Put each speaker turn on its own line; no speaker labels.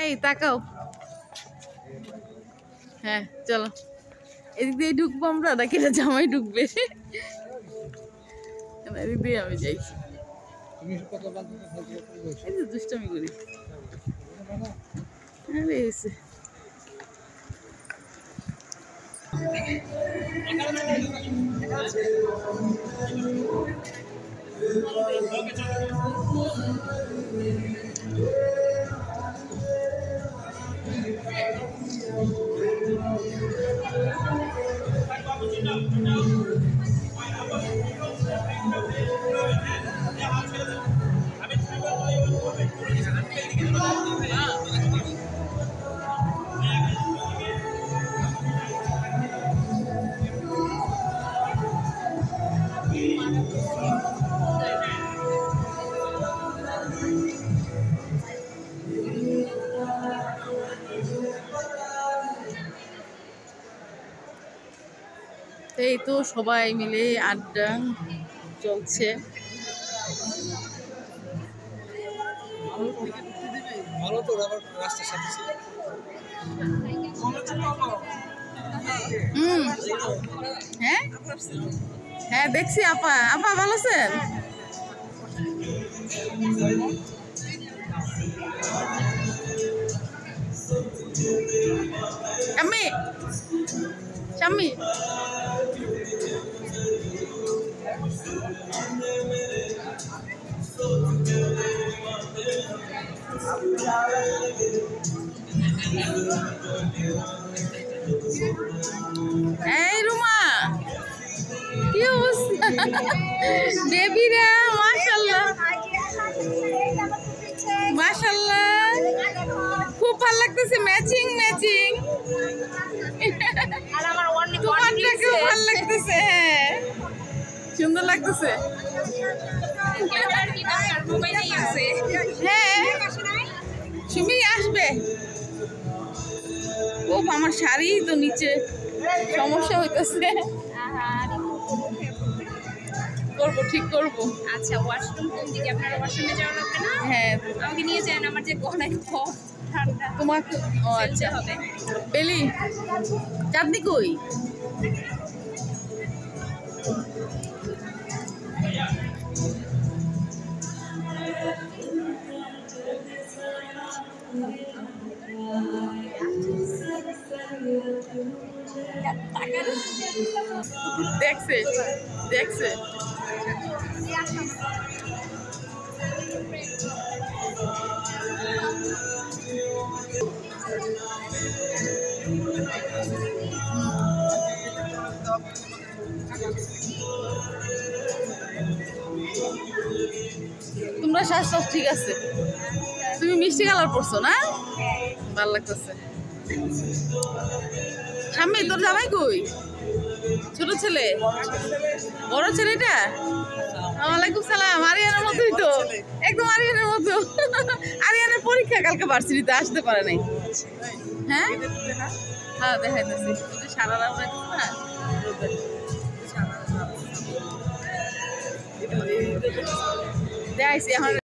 এই তাকাও। হ্যাঁ চলো, এদিক দিয়ে ঢুকবো আমরা নাকি না জামাই ঢুকবে? এদিক দিয়ে আমি যাই, এই তো দুষ্টামি করি। আরে এসে এই তো সবাই মিলে আড্ডা চলছে। হ্যাঁ হ্যাঁ দেখছি। আপা আপা ভালো আছেন? শাম্মী শাম্মী এই রুমা কি অবস্থা? বেবিরা মাশাআল্লাহ মাশাআল্লাহ, খুব ভালো লাগতেছে। ম্যাচিং ম্যাচিং, তোমারটাকেও ভালো লাগতেছে। হ্যাঁ সুন্দর লাগতেছে। হ্যাঁ সুমি আসবে। ও আমার শাড়ি তো নিচে সমস্যা হইতেছে, করবো ঠিক করবো।
আচ্ছা ওয়াশরুম কোন দিকে? আপনারা ওয়াশরুমে যাওয়া লাগবে না?
হ্যাঁ
আমাকে নিয়ে যান, আমার যে গলায় কফ ঠান্ডা
তোমাকে। ও আচ্ছা
হবে।
বেলি চাঁদনি কই? দেখছে দেখছে। তোমরা শ্বাস ঠিক আছে। তুমি মিষ্টি কালার পরছো না? ভালো লাগতেছে। শাম্মী তোর জামাই কই? ছোট ছেলে? বড় ছেলেটা? ওয়ালাইকুম সালাম। আরিয়ানের মতোই তো, একদম আরিয়ানের মতো। আরিয়ানের পরীক্ষা কালকে ভার্সিটিতে আসতে পারে নাই। হ্যাঁ হ্যাঁ দেখাইতেছি সারা রাত না দেখাইছি এখন।